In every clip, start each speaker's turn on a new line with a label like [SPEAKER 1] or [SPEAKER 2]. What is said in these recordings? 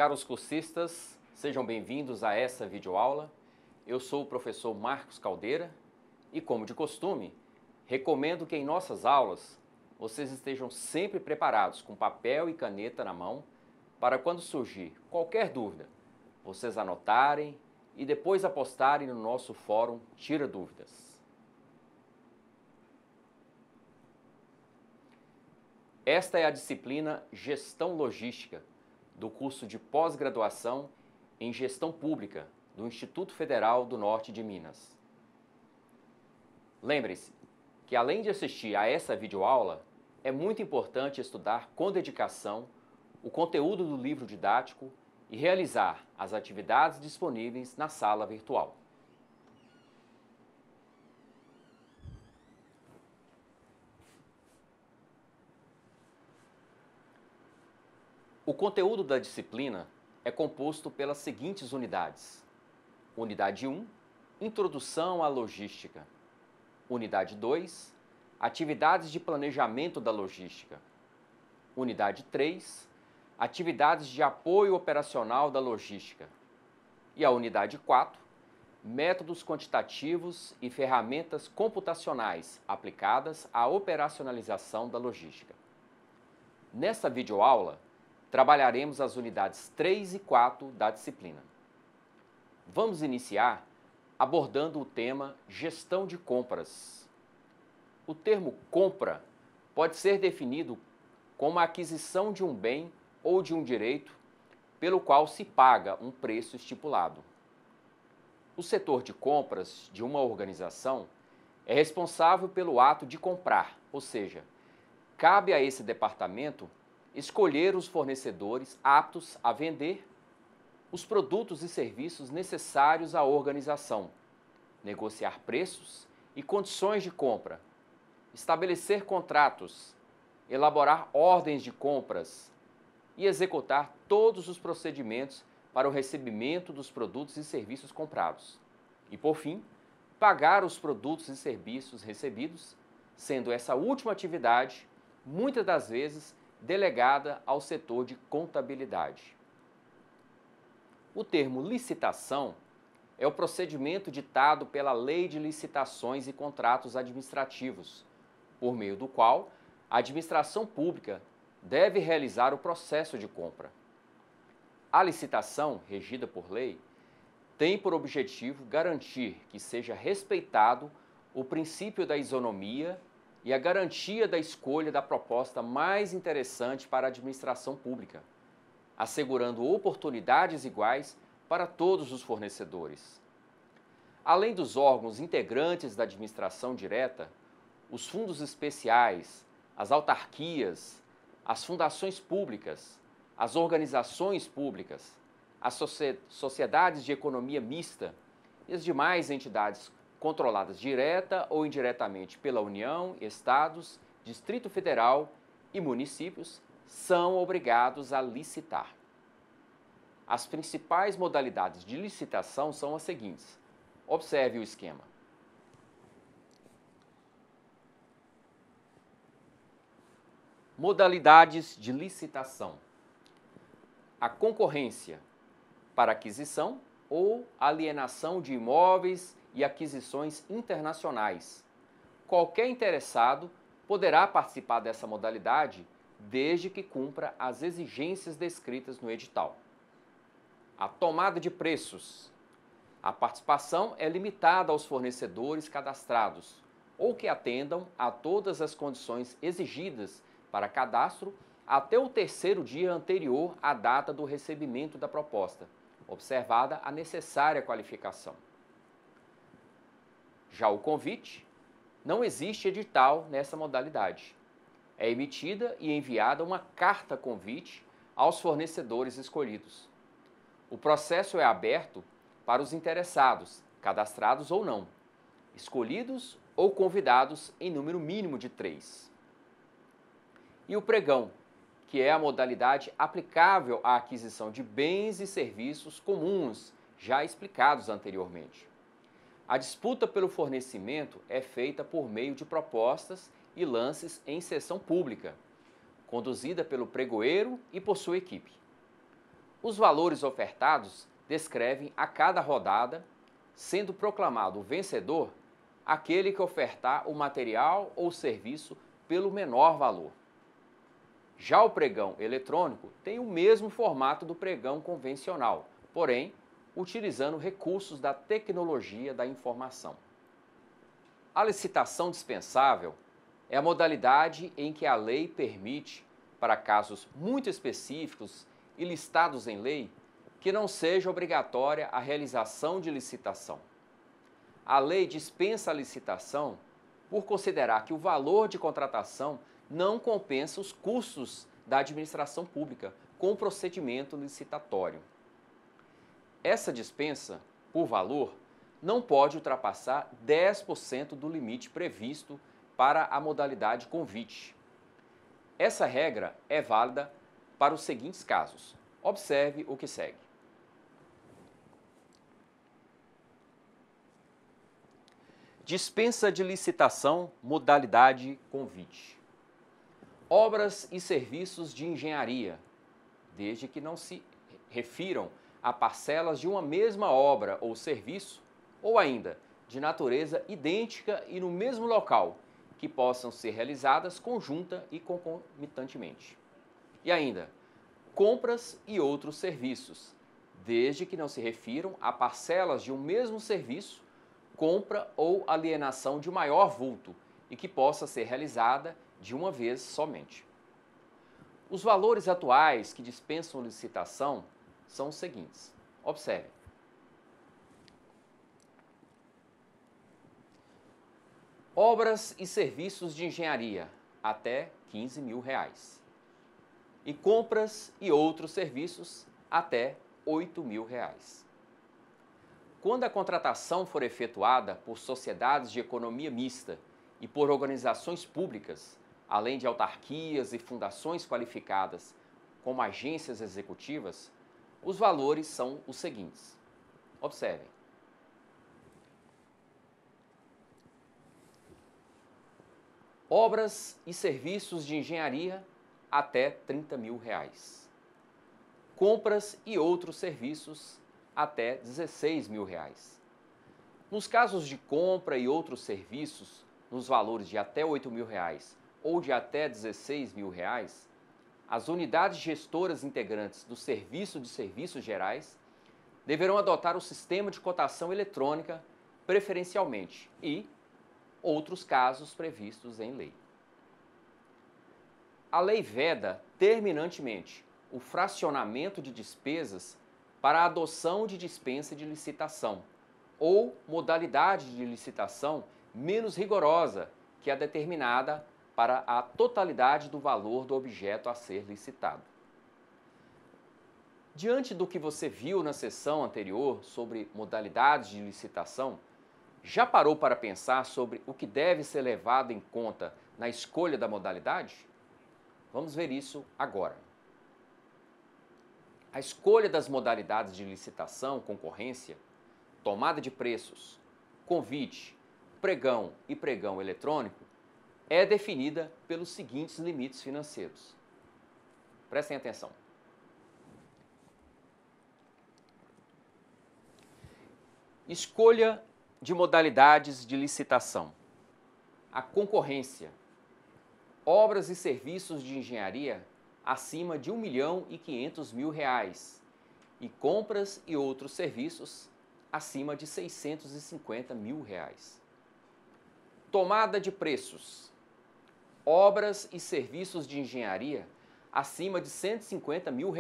[SPEAKER 1] Caros cursistas, sejam bem-vindos a essa videoaula. Eu sou o professor Marcos Caldeira e, como de costume, recomendo que em nossas aulas vocês estejam sempre preparados com papel e caneta na mão para quando surgir qualquer dúvida, vocês anotarem e depois apostarem no nosso fórum Tira Dúvidas. Esta é a disciplina Gestão Logística do curso de pós-graduação em Gestão Pública do Instituto Federal do Norte de Minas. Lembre-se que, além de assistir a essa videoaula, é muito importante estudar com dedicação o conteúdo do livro didático e realizar as atividades disponíveis na sala virtual. O conteúdo da disciplina é composto pelas seguintes unidades. Unidade 1, Introdução à Logística. Unidade 2, Atividades de Planejamento da Logística. Unidade 3, Atividades de Apoio Operacional da Logística. E a Unidade 4, Métodos quantitativos e ferramentas computacionais aplicadas à operacionalização da logística. Nesta videoaula, trabalharemos as unidades 3 e 4 da disciplina. Vamos iniciar abordando o tema Gestão de Compras. O termo compra pode ser definido como a aquisição de um bem ou de um direito pelo qual se paga um preço estipulado. O setor de compras de uma organização é responsável pelo ato de comprar, ou seja, cabe a esse departamento escolher os fornecedores aptos a vender os produtos e serviços necessários à organização, negociar preços e condições de compra, estabelecer contratos, elaborar ordens de compras e executar todos os procedimentos para o recebimento dos produtos e serviços comprados. E, por fim, pagar os produtos e serviços recebidos, sendo essa última atividade, muitas das vezes, delegada ao setor de contabilidade. O termo licitação é o procedimento ditado pela Lei de Licitações e Contratos Administrativos, por meio do qual a administração pública deve realizar o processo de compra. A licitação, regida por lei, tem por objetivo garantir que seja respeitado o princípio da isonomia e a garantia da escolha da proposta mais interessante para a administração pública, assegurando oportunidades iguais para todos os fornecedores. Além dos órgãos integrantes da administração direta, os fundos especiais, as autarquias, as fundações públicas, as organizações públicas, as sociedades de economia mista e as demais entidades controladas direta ou indiretamente pela União, Estados, Distrito Federal e municípios, são obrigados a licitar. As principais modalidades de licitação são as seguintes. Observe o esquema. Modalidades de licitação. A concorrência para aquisição ou alienação de imóveis e aquisições internacionais. Qualquer interessado poderá participar dessa modalidade desde que cumpra as exigências descritas no edital. A tomada de preços. A participação é limitada aos fornecedores cadastrados ou que atendam a todas as condições exigidas para cadastro até o terceiro dia anterior à data do recebimento da proposta, observada a necessária qualificação. Já o convite, não existe edital nessa modalidade. É emitida e enviada uma carta convite aos fornecedores escolhidos. O processo é aberto para os interessados, cadastrados ou não, escolhidos ou convidados em número mínimo de 3. E o pregão, que é a modalidade aplicável à aquisição de bens e serviços comuns, já explicados anteriormente. A disputa pelo fornecimento é feita por meio de propostas e lances em sessão pública, conduzida pelo pregoeiro e por sua equipe. Os valores ofertados descrevem a cada rodada, sendo proclamado o vencedor aquele que ofertar o material ou serviço pelo menor valor. Já o pregão eletrônico tem o mesmo formato do pregão convencional, porém, utilizando recursos da tecnologia da informação. A licitação dispensável é a modalidade em que a lei permite, para casos muito específicos e listados em lei, que não seja obrigatória a realização de licitação. A lei dispensa a licitação por considerar que o valor de contratação não compensa os custos da administração pública com o procedimento licitatório. Essa dispensa, por valor, não pode ultrapassar 10% do limite previsto para a modalidade convite. Essa regra é válida para os seguintes casos. Observe o que segue. Dispensa de licitação, modalidade convite. Obras e serviços de engenharia, desde que não se refiram a parcelas de uma mesma obra ou serviço, ou ainda de natureza idêntica e no mesmo local, que possam ser realizadas conjunta e concomitantemente. E ainda, compras e outros serviços, desde que não se refiram a parcelas de um mesmo serviço, compra ou alienação de maior vulto e que possa ser realizada de uma vez somente. Os valores atuais que dispensam licitação são os seguintes. Observe. Obras e serviços de engenharia, até R$15 mil. E compras e outros serviços, até R$8 mil. Quando a contratação for efetuada por sociedades de economia mista e por organizações públicas, além de autarquias e fundações qualificadas como agências executivas, os valores são os seguintes. Observem. Obras e serviços de engenharia, até R$30 mil. Compras e outros serviços, até R$16 mil. Nos casos de compra e outros serviços, nos valores de até R$8 mil ou de até R$16 mil, as unidades gestoras integrantes do Serviço de Serviços Gerais deverão adotar o sistema de cotação eletrônica preferencialmente e outros casos previstos em lei. A lei veda terminantemente o fracionamento de despesas para a adoção de dispensa de licitação ou modalidade de licitação menos rigorosa que a determinada para a totalidade do valor do objeto a ser licitado. Diante do que você viu na sessão anterior sobre modalidades de licitação, já parou para pensar sobre o que deve ser levado em conta na escolha da modalidade? Vamos ver isso agora. A escolha das modalidades de licitação, concorrência, tomada de preços, convite, pregão e pregão eletrônico é definida pelos seguintes limites financeiros. Prestem atenção. Escolha de modalidades de licitação. A concorrência. Obras e serviços de engenharia acima de R$1.500.000 e compras e outros serviços acima de R$650 mil. Tomada de preços. Obras e serviços de engenharia acima de R$150 mil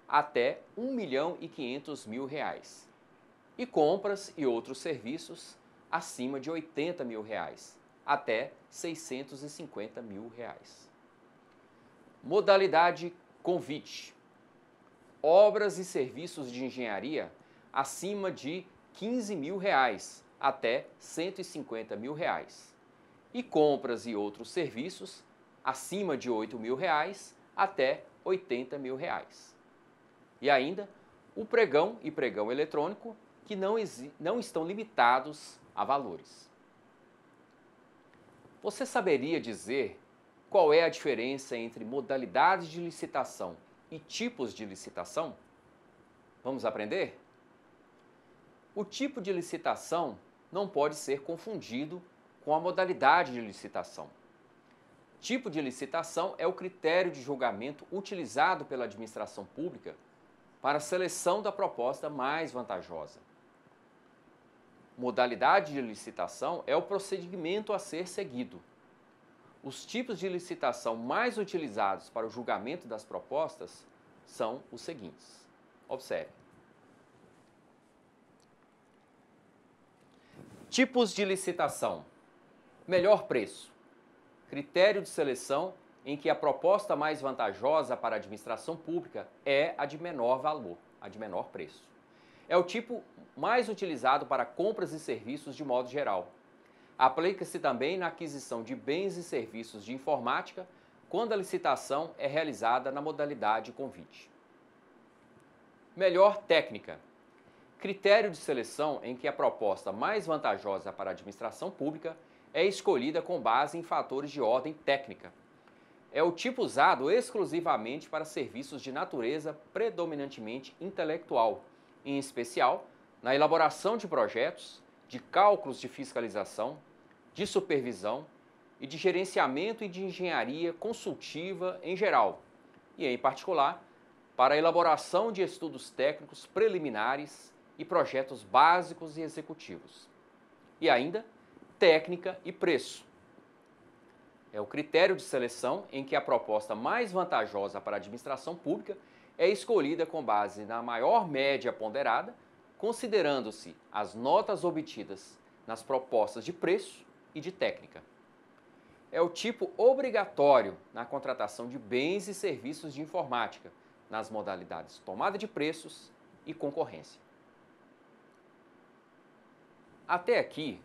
[SPEAKER 1] até R$1.500.000 e compras e outros serviços acima de R$80 mil até R$650 mil. Modalidade convite. Obras e serviços de engenharia acima de R$15 mil até R$150 mil e compras e outros serviços acima de R$8 mil até R$80 mil. E ainda o pregão e pregão eletrônico que não estão limitados a valores. Você saberia dizer qual é a diferença entre modalidades de licitação e tipos de licitação? Vamos aprender? O tipo de licitação não pode ser confundido com a modalidade de licitação. Tipo de licitação é o critério de julgamento utilizado pela administração pública para a seleção da proposta mais vantajosa. Modalidade de licitação é o procedimento a ser seguido. Os tipos de licitação mais utilizados para o julgamento das propostas são os seguintes. Observe. Tipos de licitação. Melhor preço. Critério de seleção em que a proposta mais vantajosa para a administração pública é a de menor valor, a de menor preço. É o tipo mais utilizado para compras e serviços de modo geral. Aplica-se também na aquisição de bens e serviços de informática quando a licitação é realizada na modalidade convite. Melhor técnica. Critério de seleção em que a proposta mais vantajosa para a administração pública é escolhida com base em fatores de ordem técnica. É o tipo usado exclusivamente para serviços de natureza predominantemente intelectual, em especial na elaboração de projetos, de cálculos de fiscalização, de supervisão e de gerenciamento e de engenharia consultiva em geral, e em particular para a elaboração de estudos técnicos preliminares e projetos básicos e executivos. E ainda, técnica e preço. É o critério de seleção em que a proposta mais vantajosa para a administração pública é escolhida com base na maior média ponderada, considerando-se as notas obtidas nas propostas de preço e de técnica. É o tipo obrigatório na contratação de bens e serviços de informática, nas modalidades tomada de preços e concorrência. Até aqui,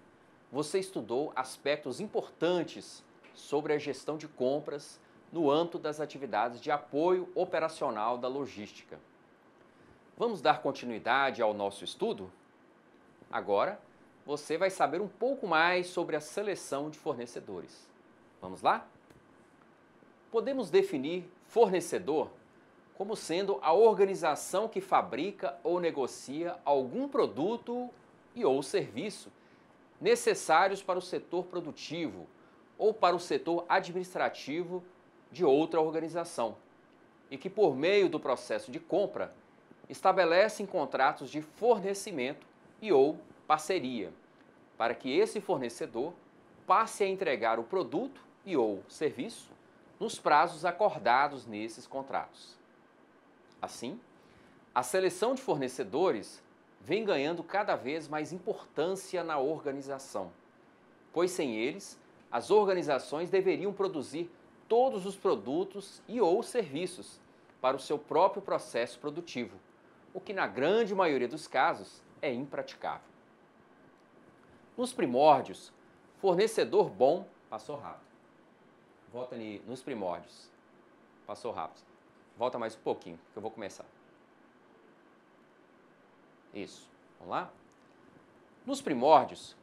[SPEAKER 1] você estudou aspectos importantes sobre a gestão de compras no âmbito das atividades de apoio operacional da logística. Vamos dar continuidade ao nosso estudo? Agora, você vai saber um pouco mais sobre a seleção de fornecedores. Vamos lá? Podemos definir fornecedor como sendo a organização que fabrica ou negocia algum produto e ou serviço necessários para o setor produtivo ou para o setor administrativo de outra organização e que, por meio do processo de compra, estabelecem contratos de fornecimento e ou parceria, para que esse fornecedor passe a entregar o produto e ou serviço nos prazos acordados nesses contratos. Assim, a seleção de fornecedores vem ganhando cada vez mais importância na organização, pois sem eles, as organizações deveriam produzir todos os produtos e ou serviços para o seu próprio processo produtivo, o que na grande maioria dos casos é impraticável. Nos primórdios, fornecedor bom passou rápido. Volta ali nos primórdios. Passou rápido. Volta mais um pouquinho, que eu vou começar. Isso. Vamos lá? Nos primórdios,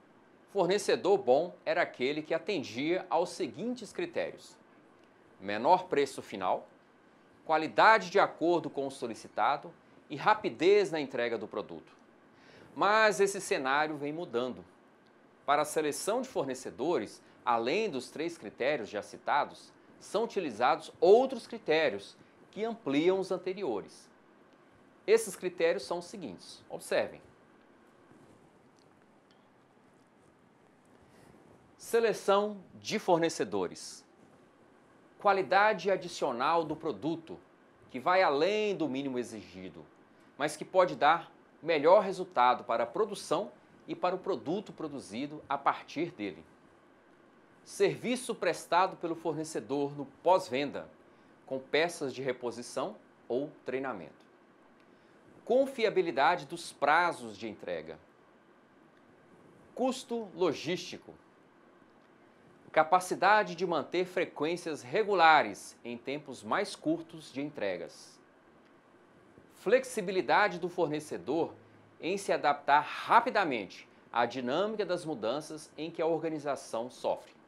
[SPEAKER 1] fornecedor bom era aquele que atendia aos seguintes critérios: menor preço final, qualidade de acordo com o solicitado e rapidez na entrega do produto. Mas esse cenário vem mudando. Para a seleção de fornecedores, além dos 3 critérios já citados, são utilizados outros critérios que ampliam os anteriores. Esses critérios são os seguintes. Observem. Seleção de fornecedores. Qualidade adicional do produto, que vai além do mínimo exigido, mas que pode dar melhor resultado para a produção e para o produto produzido a partir dele. Serviço prestado pelo fornecedor no pós-venda, com peças de reposição ou treinamento. Confiabilidade dos prazos de entrega. Custo logístico. Capacidade de manter frequências regulares em tempos mais curtos de entregas. Flexibilidade do fornecedor em se adaptar rapidamente à dinâmica das mudanças em que a organização sofre.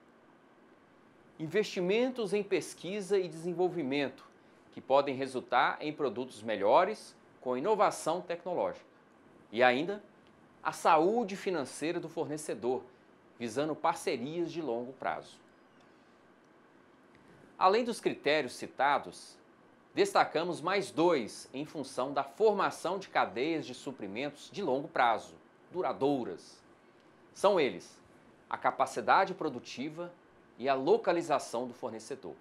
[SPEAKER 1] Investimentos em pesquisa e desenvolvimento, que podem resultar em produtos melhores com inovação tecnológica. E ainda, a saúde financeira do fornecedor, visando parcerias de longo prazo. Além dos critérios citados, destacamos mais dois em função da formação de cadeias de suprimentos de longo prazo, duradouras. São eles: a capacidade produtiva e a localização do fornecedor.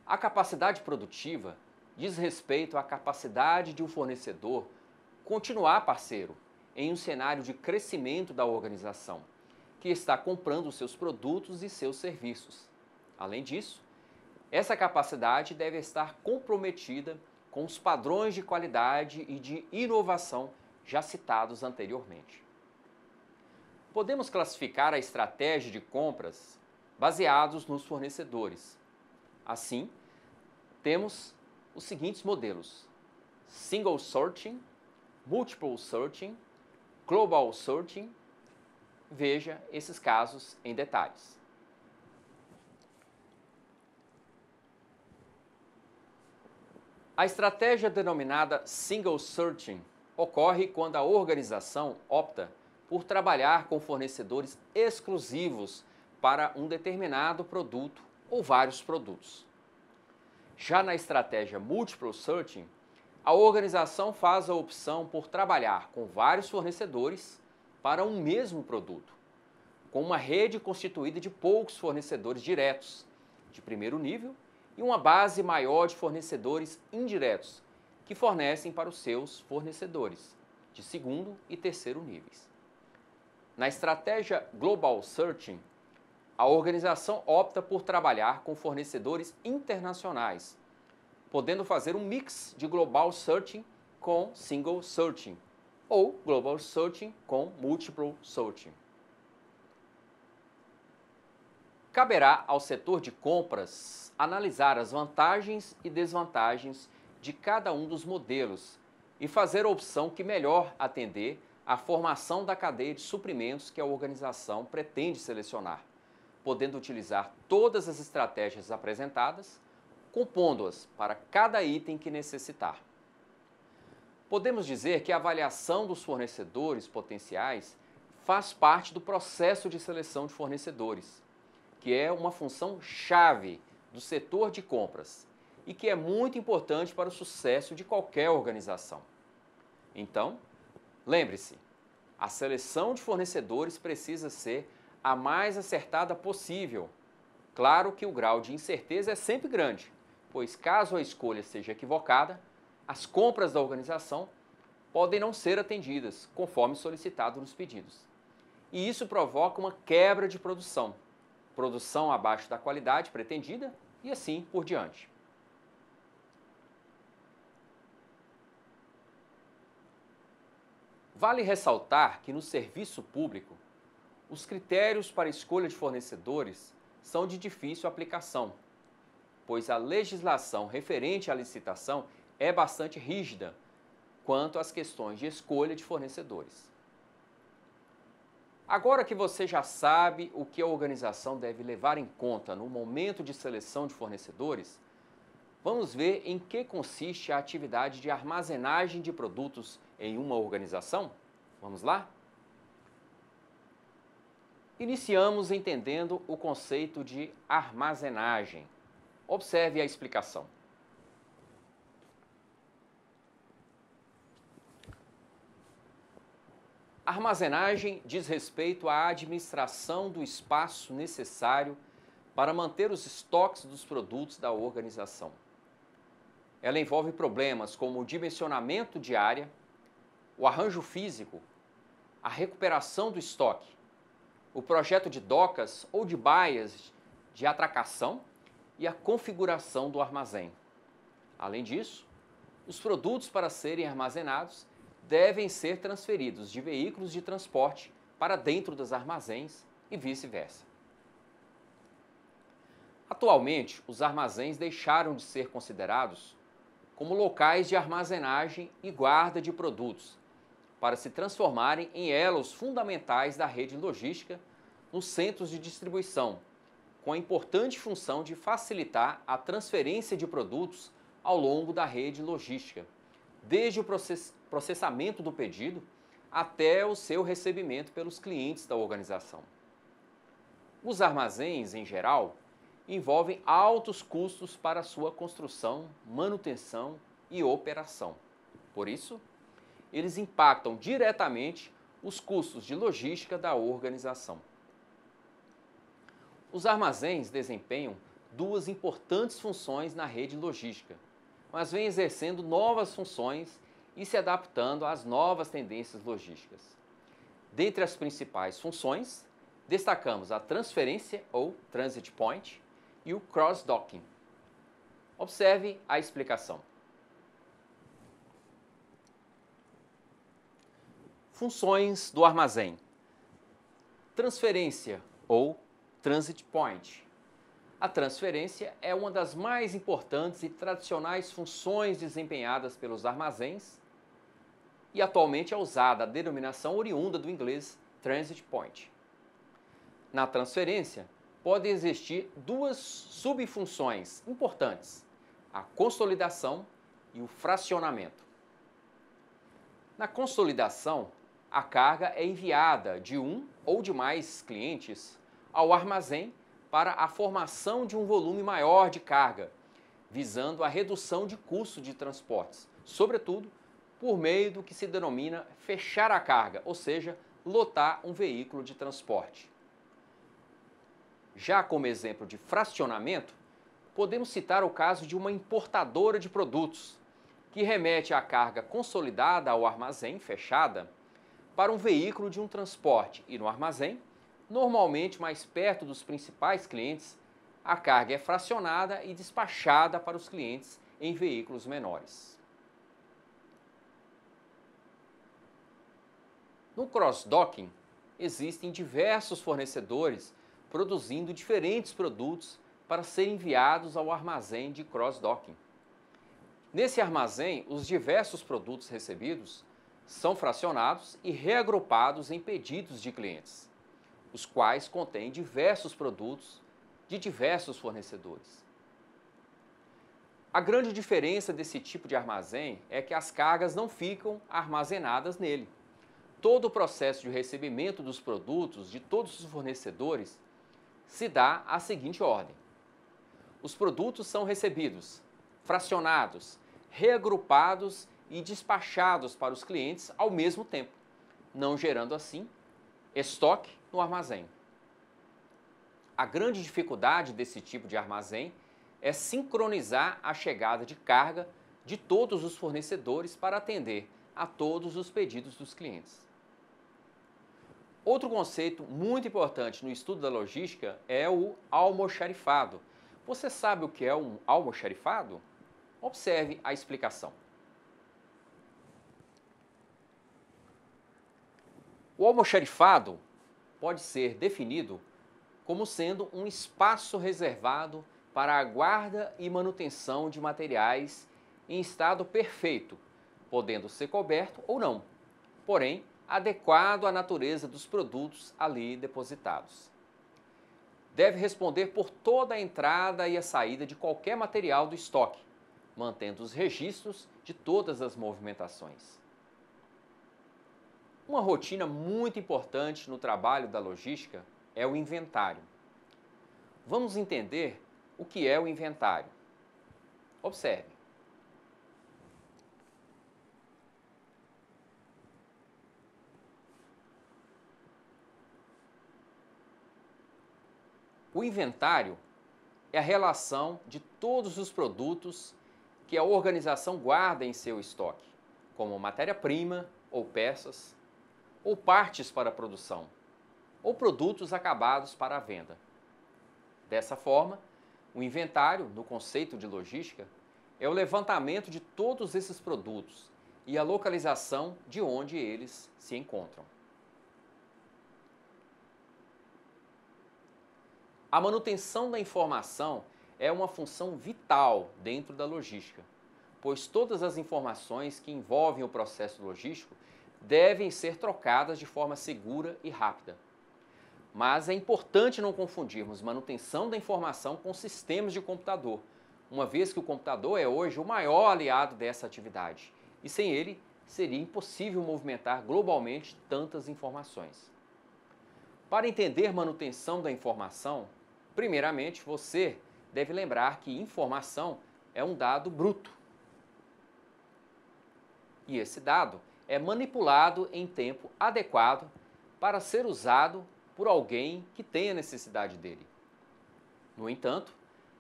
[SPEAKER 1] A capacidade produtiva diz respeito à capacidade de um fornecedor continuar parceiro em um cenário de crescimento da organização, que está comprando seus produtos e seus serviços. Além disso, essa capacidade deve estar comprometida com os padrões de qualidade e de inovação já citados anteriormente. Podemos classificar a estratégia de compras baseados nos fornecedores. Assim, temos os seguintes modelos: Single Sourcing, Multiple Sourcing, Global Sourcing. Veja esses casos em detalhes. A estratégia denominada Single Sourcing ocorre quando a organização opta por trabalhar com fornecedores exclusivos para um determinado produto ou vários produtos. Já na estratégia Multiple Sourcing, a organização faz a opção por trabalhar com vários fornecedores para um mesmo produto, com uma rede constituída de poucos fornecedores diretos, de primeiro nível, e uma base maior de fornecedores indiretos, que fornecem para os seus fornecedores, de segundo e terceiro níveis. Na estratégia Global Sourcing, a organização opta por trabalhar com fornecedores internacionais, podendo fazer um mix de Global Sourcing com Single Sourcing ou Global Sourcing com Multiple Sourcing. Caberá ao setor de compras analisar as vantagens e desvantagens de cada um dos modelos e fazer a opção que melhor atender à formação da cadeia de suprimentos que a organização pretende selecionar, podendo utilizar todas as estratégias apresentadas, compondo-as para cada item que necessitar. Podemos dizer que a avaliação dos fornecedores potenciais faz parte do processo de seleção de fornecedores, que é uma função chave do setor de compras e que é muito importante para o sucesso de qualquer organização. Então, lembre-se, a seleção de fornecedores precisa ser a mais acertada possível. Claro que o grau de incerteza é sempre grande, pois caso a escolha seja equivocada, as compras da organização podem não ser atendidas, conforme solicitado nos pedidos. E isso provoca uma quebra de produção abaixo da qualidade pretendida e assim por diante. Vale ressaltar que no serviço público, os critérios para a escolha de fornecedores são de difícil aplicação, pois a legislação referente à licitação é bastante rígida quanto às questões de escolha de fornecedores. Agora que você já sabe o que a organização deve levar em conta no momento de seleção de fornecedores, vamos ver em que consiste a atividade de armazenagem de produtos em uma organização? Vamos lá? Iniciamos entendendo o conceito de armazenagem. Observe a explicação. Armazenagem diz respeito à administração do espaço necessário para manter os estoques dos produtos da organização. Ela envolve problemas como o dimensionamento de área, o arranjo físico, a recuperação do estoque, o projeto de docas ou de baias de atracação e a configuração do armazém. Além disso, os produtos para serem armazenados devem ser transferidos de veículos de transporte para dentro dos armazéns e vice-versa. Atualmente, os armazéns deixaram de ser considerados como locais de armazenagem e guarda de produtos, para se transformarem em elos fundamentais da rede logística nos centros de distribuição, com a importante função de facilitar a transferência de produtos ao longo da rede logística, desde o processamento do pedido até o seu recebimento pelos clientes da organização. Os armazéns, em geral, envolvem altos custos para sua construção, manutenção e operação. Por isso, eles impactam diretamente os custos de logística da organização. Os armazéns desempenham duas importantes funções na rede logística, mas vêm exercendo novas funções e se adaptando às novas tendências logísticas. Dentre as principais funções, destacamos a transferência ou transit point e o cross-docking. Observe a explicação. Funções do armazém. Transferência ou transit point. A transferência é uma das mais importantes e tradicionais funções desempenhadas pelos armazéns e atualmente é usada a denominação oriunda do inglês transit point. Na transferência, podem existir duas subfunções importantes, a consolidação e o fracionamento. Na consolidação, a carga é enviada de um ou de mais clientes ao armazém para a formação de um volume maior de carga, visando a redução de custo de transportes, sobretudo por meio do que se denomina fechar a carga, ou seja, lotar um veículo de transporte. Já como exemplo de fracionamento, podemos citar o caso de uma importadora de produtos, que remete a carga consolidada ao armazém fechada para um veículo de um transporte e no armazém, normalmente mais perto dos principais clientes, a carga é fracionada e despachada para os clientes em veículos menores. No cross-docking, existem diversos fornecedores produzindo diferentes produtos para serem enviados ao armazém de cross-docking. Nesse armazém, os diversos produtos recebidos são fracionados e reagrupados em pedidos de clientes, os quais contêm diversos produtos de diversos fornecedores. A grande diferença desse tipo de armazém é que as cargas não ficam armazenadas nele. Todo o processo de recebimento dos produtos de todos os fornecedores se dá à seguinte ordem. Os produtos são recebidos, fracionados, reagrupados e despachados para os clientes ao mesmo tempo, não gerando assim estoque no armazém. A grande dificuldade desse tipo de armazém é sincronizar a chegada de carga de todos os fornecedores para atender a todos os pedidos dos clientes. Outro conceito muito importante no estudo da logística é o almoxarifado. Você sabe o que é um almoxarifado? Observe a explicação. O almoxarifado pode ser definido como sendo um espaço reservado para a guarda e manutenção de materiais em estado perfeito, podendo ser coberto ou não, porém adequado à natureza dos produtos ali depositados. Deve responder por toda a entrada e a saída de qualquer material do estoque, mantendo os registros de todas as movimentações. Uma rotina muito importante no trabalho da logística é o inventário. Vamos entender o que é o inventário. Observe. O inventário é a relação de todos os produtos que a organização guarda em seu estoque, como matéria-prima ou peças, ou partes para a produção, ou produtos acabados para a venda. Dessa forma, o inventário, no conceito de logística, é o levantamento de todos esses produtos e a localização de onde eles se encontram. A manutenção da informação é uma função vital dentro da logística, pois todas as informações que envolvem o processo logístico devem ser trocadas de forma segura e rápida. Mas é importante não confundirmos manutenção da informação com sistemas de computador, uma vez que o computador é hoje o maior aliado dessa atividade. e sem ele seria impossível movimentar globalmente tantas informações. Para entender manutenção da informação, primeiramente você deve lembrar que informação é um dado bruto. E esse dado é manipulado em tempo adequado para ser usado por alguém que tenha necessidade dele. No entanto,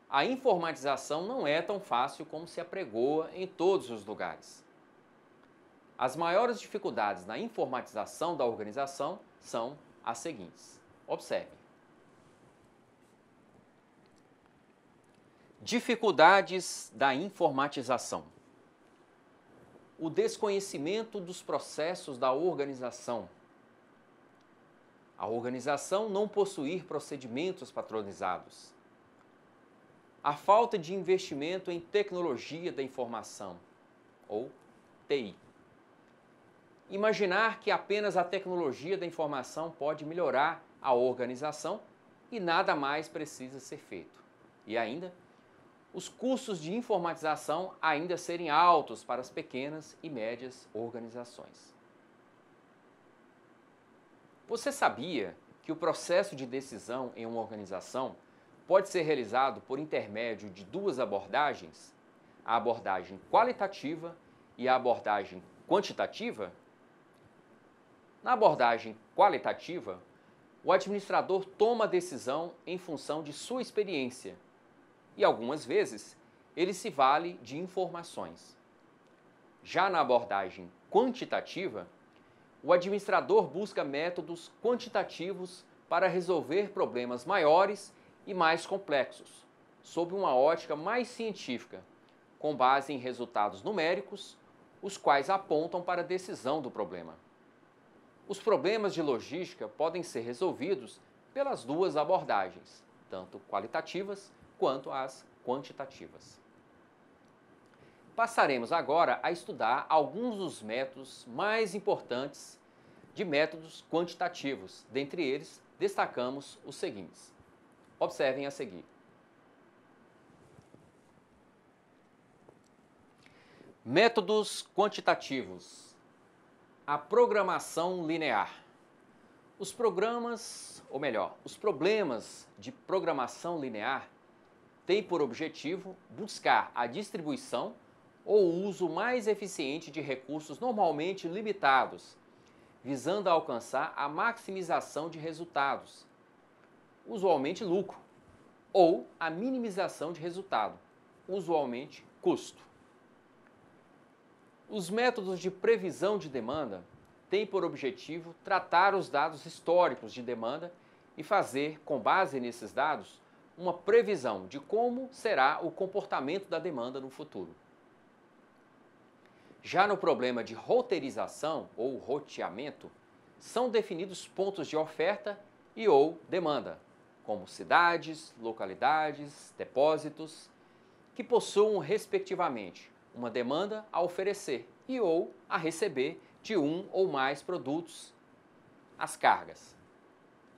[SPEAKER 1] a informatização não é tão fácil como se apregoa em todos os lugares. As maiores dificuldades na informatização da organização são as seguintes. Observe. Dificuldades da informatização. O desconhecimento dos processos da organização. A organização não possuir procedimentos padronizados. A falta de investimento em tecnologia da informação, ou TI. Imaginar que apenas a tecnologia da informação pode melhorar a organização e nada mais precisa ser feito. E ainda, os custos de informatização ainda serem altos para as pequenas e médias organizações. Você sabia que o processo de decisão em uma organização pode ser realizado por intermédio de duas abordagens, a abordagem qualitativa e a abordagem quantitativa? Na abordagem qualitativa, o administrador toma a decisão em função de sua experiência e, algumas vezes, ele se vale de informações. Já na abordagem quantitativa, o administrador busca métodos quantitativos para resolver problemas maiores e mais complexos, sob uma ótica mais científica, com base em resultados numéricos, os quais apontam para a decisão do problema. Os problemas de logística podem ser resolvidos pelas duas abordagens, tanto qualitativas quanto as quantitativas. Passaremos agora a estudar alguns dos métodos mais importantes de métodos quantitativos. Dentre eles, destacamos os seguintes. Observem a seguir. Métodos quantitativos. A programação linear. Os problemas de programação linear têm por objetivo buscar a distribuição ou o uso mais eficiente de recursos normalmente limitados, visando alcançar a maximização de resultados, usualmente lucro, ou a minimização de resultado, usualmente custo. Os métodos de previsão de demanda têm por objetivo tratar os dados históricos de demanda e fazer, com base nesses dados, uma previsão de como será o comportamento da demanda no futuro. Já no problema de roteirização ou roteamento, são definidos pontos de oferta e ou demanda, como cidades, localidades, depósitos, que possuam respectivamente uma demanda a oferecer e ou a receber de um ou mais produtos, as cargas.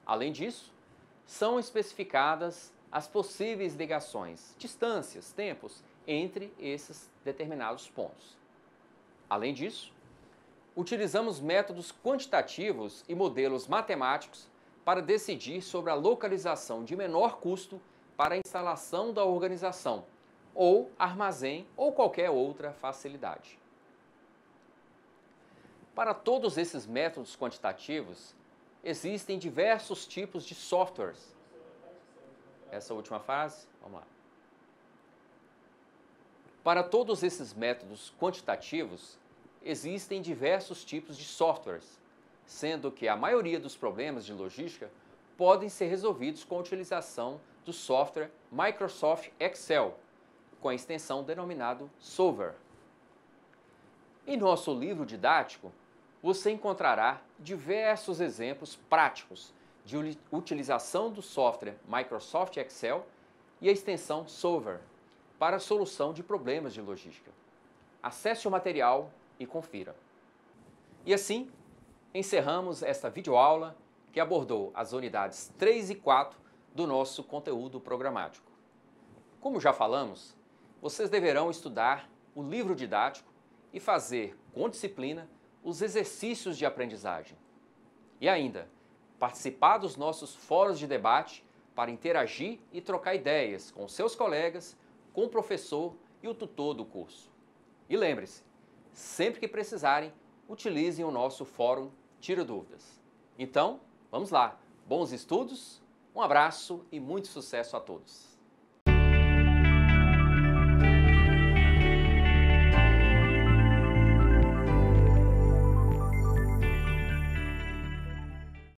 [SPEAKER 1] Além disso, são especificadas as possíveis ligações, distâncias, tempos entre esses determinados pontos. Além disso, utilizamos métodos quantitativos e modelos matemáticos para decidir sobre a localização de menor custo para a instalação da organização, ou armazém ou qualquer outra facilidade. Para todos esses métodos quantitativos, existem diversos tipos de softwares. Essa última frase, vamos lá. Para todos esses métodos quantitativos, existem diversos tipos de softwares, sendo que a maioria dos problemas de logística podem ser resolvidos com a utilização do software Microsoft Excel, com a extensão denominado Solver. Em nosso livro didático, você encontrará diversos exemplos práticos de utilização do software Microsoft Excel e a extensão Solver para a solução de problemas de logística. Acesse o material e confira. E assim, encerramos esta videoaula que abordou as unidades 3 e 4 do nosso conteúdo programático. Como já falamos, vocês deverão estudar o livro didático e fazer com disciplina os exercícios de aprendizagem. E ainda, participar dos nossos fóruns de debate para interagir e trocar ideias com seus colegas, com o professor e o tutor do curso. E lembre-se, sempre que precisarem, utilizem o nosso fórum Tira Dúvidas. Então, vamos lá. Bons estudos, um abraço e muito sucesso a todos.